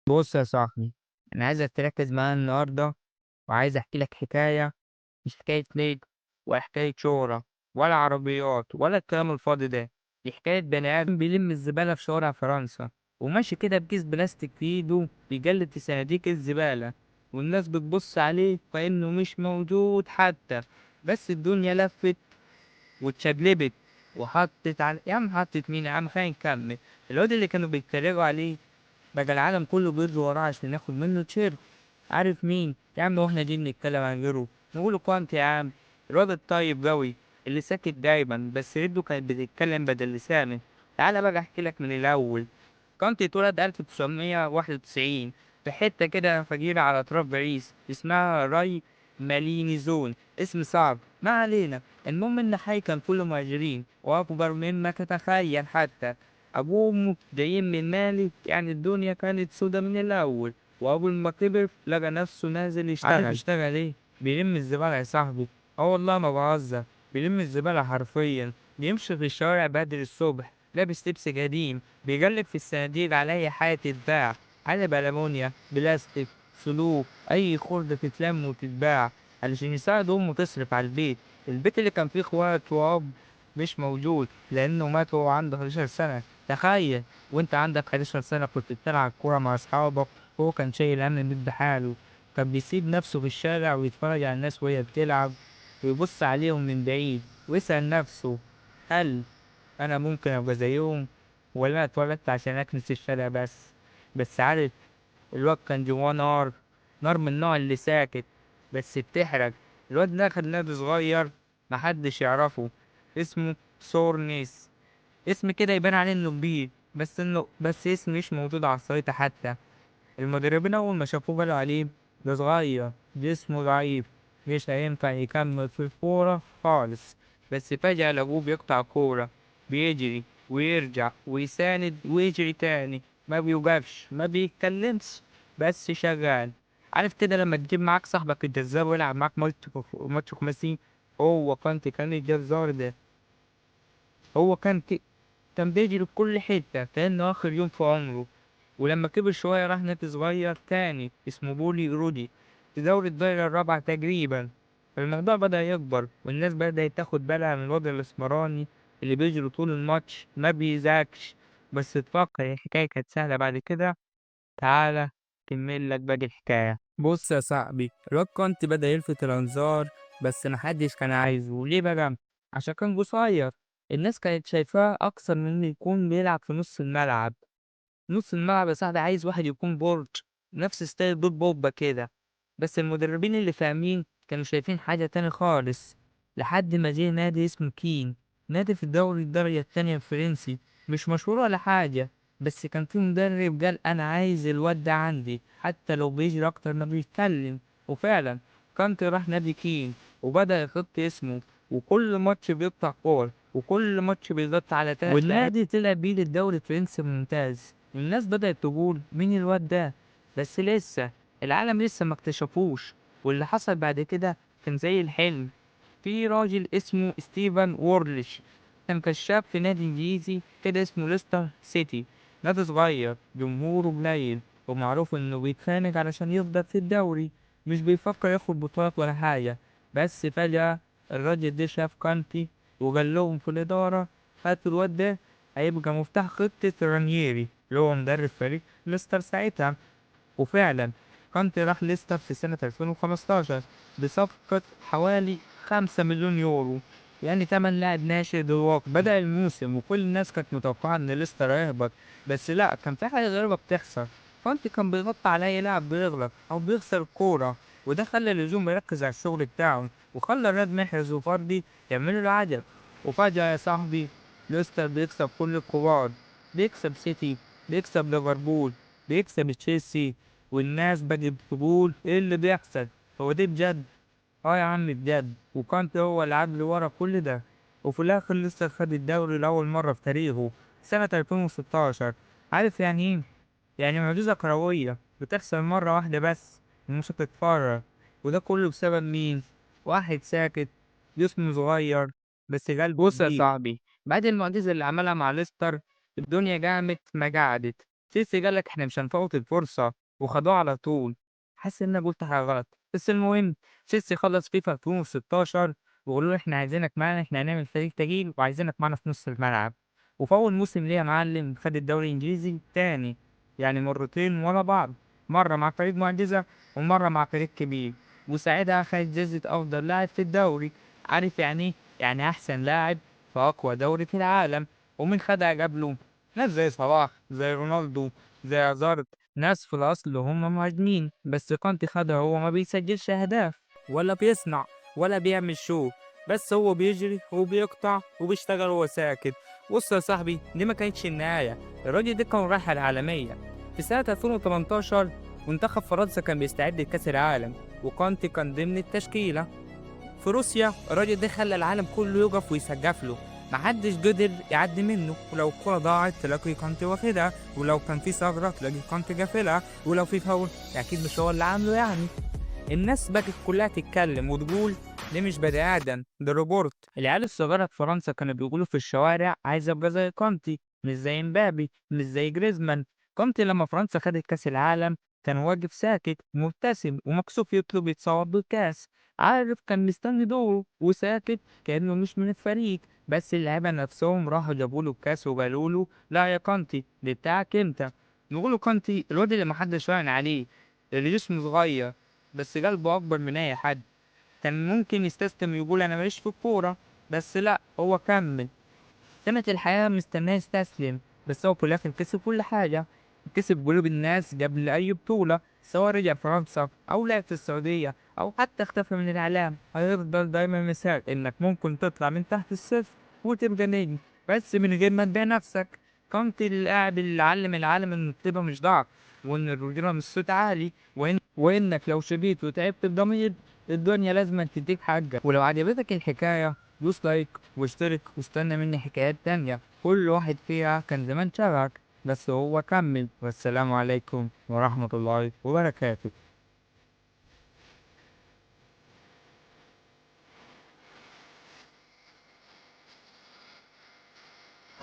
بُص يا صاحبي، أنا عايزك تركّز معايا النهارده، وعايز أحكي لك حكاية، مش حكاية نجم ولا حكاية شهرة ولا عربيات ولا الكلام الفاضي ده، دي حكاية بني آدم بيلم الزبالة في شوارع فرنسا، وماشي كده بكيس بلاستيك في إيده بيجلد في صناديق الزبالة، والناس بتبص عليه كأنه مش موجود حتى، بس الدنيا لفت واتشقلبت وحطت على يا عم حطت مين يا عم خلينا نكمل، الواد اللي كانوا بيتريقوا عليه بقى العالم كله بيجري وراه عشان ياخد منه تيشيرت. عارف مين؟ يا عم واحنا دي بنتكلم عن غيره نقوله كوانت يا عم، الواد الطيب جوي اللي ساكت دايما بس رجله كانت بتتكلم بدل لسانه. تعالى بقى احكي لك من الاول. كانت اتولد 1991 في حتة كده فقيرة على أطراف باريس اسمها راي مالينيزون، اسم صعب ما علينا. المهم إن حي كان كله مهاجرين وأكبر مما تتخيل حتى. أبوه وأمه جايين من مالي، يعني الدنيا كانت سودا من الأول. وأول ما كبر لقى نفسه نازل يشتغل. عارف يشتغل إيه؟ بيلم الزبالة يا صاحبي. والله ما بهزر، بيلم الزبالة حرفيا. بيمشي في الشوارع بدري الصبح لابس لبس قديم، بيقلب في الصناديق على أي حاجة تتباع، علب ألمونيا، بلاستيك، سلوك، أي خردة تتلم وتتباع علشان يساعد أمه تصرف على البيت. البيت اللي كان فيه إخوات وأب مش موجود لأنه مات وهو عنده 11 سنة. تخيل وأنت عندك 11 سنة كنت بتلعب كورة مع أصحابك وهو كان شايل هم البيت بحاله. كان بيسيب نفسه في الشارع ويتفرج على الناس وهي بتلعب ويبص عليهم من بعيد ويسأل نفسه، هل أنا ممكن أبقى زيهم ولا أنا اتولدت عشان أكنس الشارع بس؟ بس عارف الواد كان جواه نار، نار من النوع اللي ساكت بس بتحرق. الواد ده كان نادي صغير محدش يعرفه اسمه سورنيس، اسم كده يبان عليه إنه كبير بس اسم مش موجود على الخريطة حتى. المدربين أول ما شافوه قالوا عليه ده صغير جسمه ضعيف مش هينفع يكمل في الكورة خالص. بس فجأة لقوه بيقطع كورة، بيجري ويرجع ويساند ويجري تاني، ما بيوقفش ما بيتكلمش بس شغال. عارف كده لما تجيب معاك صاحبك الجزار ويلعب معاك ماتش خماسي؟ هو كان الجزار ده. هو كان بيجري في كل حتة كأنه آخر يوم في عمره. ولما كبر شوية راح نادي صغير تاني اسمه بولي رودي في دوري الدرجة الرابعة تقريبا. الموضوع بدأ يكبر والناس بدأت تاخد بالها من الواد الأسمراني اللي بيجري طول الماتش ما بيزهقش. بس تفكر الحكاية كانت سهلة بعد كده؟ تعالى أكمل لك باقي الحكاية. بص يا صاحبي، الواد كونتي بدأ يلفت الأنظار بس محدش كان عايزه. ليه بقى؟ عشان كان قصير. الناس كانت شايفاه أكثر من إنه يكون بيلعب في نص الملعب. نص الملعب يا صاحبي عايز واحد يكون بورج نفس ستايل بول بوجبا كده. بس المدربين اللي فاهمين كانوا شايفين حاجة تاني خالص. لحد ما جه نادي اسمه كين، نادي في الدوري الدرجة التانية الفرنسي، مش مشهور ولا حاجة. بس كان في مدرب قال أنا عايز الواد ده عندي حتى لو بيجري أكتر ما بيتكلم. وفعلا كانت راح نادي كين وبدأ يحط اسمه، وكل ماتش بيقطع كور وكل ماتش بيضغط على تلات والنادي طلع بيه للدوري الفرنسي الممتاز. الناس بدأت تقول مين الواد ده؟ بس لسه العالم لسه ما اكتشفوش. واللي حصل بعد كده كان زي الحلم. في راجل اسمه ستيفن وورليش كان كشاف في نادي انجليزي كده اسمه ليستر سيتي، نادي صغير جمهوره قليل ومعروف انه بيتخانق علشان يفضل في الدوري، مش بيفكر ياخد بطولات ولا حاجة. بس فجأة الراجل ده شاف كانتي وقال لهم في الإدارة هاتوا الواد ده هيبقى مفتاح خطة رانييري اللي هو مدرب فريق ليستر ساعتها. وفعلا كانتي راح ليستر في سنة 2015 بصفقة حوالي 5 مليون يورو، يعني تمن لاعب ناشئ دلوقتي. بدأ الموسم وكل الناس كانت متوقعة إن ليستر هيهبط، بس لأ كان في حاجة غريبة بتحصل. كانتي كان بيغطي على أي لاعب بيغلط أو بيخسر الكورة، وده خلى الهجوم يركز على الشغل بتاعه وخلى رياض محرز وفردي يعملوا له عجب. وفجأة يا صاحبي ليستر بيكسب كل الكبار، بيكسب سيتي، بيكسب ليفربول، بيكسب تشيلسي. والناس بدأت تقول ايه اللي بيحصل؟ هو ده بجد؟ اه يا عم بجد. وكانت هو اللي عدل ورا كل ده. وفي الاخر لسه خد الدوري لاول مرة في تاريخه سنة 2016. عارف يعني ايه؟ يعني معجزة كروية بتحصل مرة واحدة بس ومش هتتكرر. وده كله بسبب مين؟ واحد ساكت جسمه صغير بس قلبه بص يا كبير. صاحبي، بعد المعجزة اللي عملها مع ليستر الدنيا قامت ما قعدت. تشيلسي قال لك إحنا مش هنفوّت الفرصة وخدوها على طول. حاسس إن أنا قُلت حاجة غلط، بس المهم تشيلسي خلّص فيفا 2016 وقالوا له إحنا عايزينك معانا، إحنا هنعمل فريق تجيل وعايزينك معانا في نُص الملعب. وفي أول موسم ليه يا معلم خد الدوري الإنجليزي تاني، يعني مرّتين ورا بعض، مرّة مع فريق معجزة ومرّة مع فريق كبير، وساعتها خد جايزة أفضل لاعب في الدوري. عارف يعني إيه؟ يعني أحسن لاعب في أقوى دوري في العالم. ومين خدها قبله؟ ناس زي صلاح، زي رونالدو، زي هازارد، ناس في الأصل هم مهاجمين، بس كانتي خدها وهو ما بيسجلش أهداف ولا بيصنع ولا بيعمل شو، بس هو بيجري وبيقطع وبيشتغل وهو ساكت. بص يا صاحبي، دي ما كانتش النهاية، الراجل ده كان رايح العالمية. في سنة 2018 منتخب فرنسا كان بيستعد لكأس العالم وكانتي كان ضمن التشكيلة. في روسيا الراجل ده خلى العالم كله يقف ويسقف له، محدش قدر يعدي منه، ولو الكرة ضاعت تلاقي كانتي واخدها، ولو كان في ثغرة تلاقي كانتي قافلها، ولو في فاول أكيد مش هو اللي عامله يعني. الناس بقت كلها تتكلم وتقول ده مش بني آدم، ده روبوت. العيال الصغيرة في فرنسا كانوا بيقولوا في الشوارع عايز أبقى زي كانتي، مش زي مبابي، مش زي جريزمان. كانتي لما فرنسا خدت كأس العالم كان واقف ساكت ومبتسم ومكسوف يطلب يتصور بالكأس. عارف كان مستني دوره وساكت كأنه مش من الفريق، بس اللعيبة نفسهم راحوا جابوا له الكاس وقالوا له لا يا كانتي دي بتاعك انت. نقول كانتي الواد اللي محدش راهن عليه، اللي جسمه صغير بس قلبه أكبر من أي حد. كان ممكن يستسلم ويقول أنا ماليش في الكورة، بس لأ هو كمل. كانت الحياة مستناه يستسلم، بس هو في الآخر كسب كل حاجة. كسب قلوب الناس قبل أي بطولة، سواء رجع فرنسا أو لعب في السعودية أو حتى اختفى من الإعلام. هيفضل دايما مثال إنك ممكن تطلع من تحت الصفر وتبقى نجم، بس من غير ما تبيع نفسك. كنت اللاعب اللي علم العالم إن الطيبة مش ضعف، وإن الرجولة مش صوت عالي، وإنك لو شريت وتعبت بضمير الدنيا لازم تديك حاجة. ولو عجبتك الحكاية دوس لايك واشترك واستنى مني حكايات تانية، كل واحد فيها كان زمان شبهك بس هو كمل. والسلام عليكم ورحمة الله وبركاته.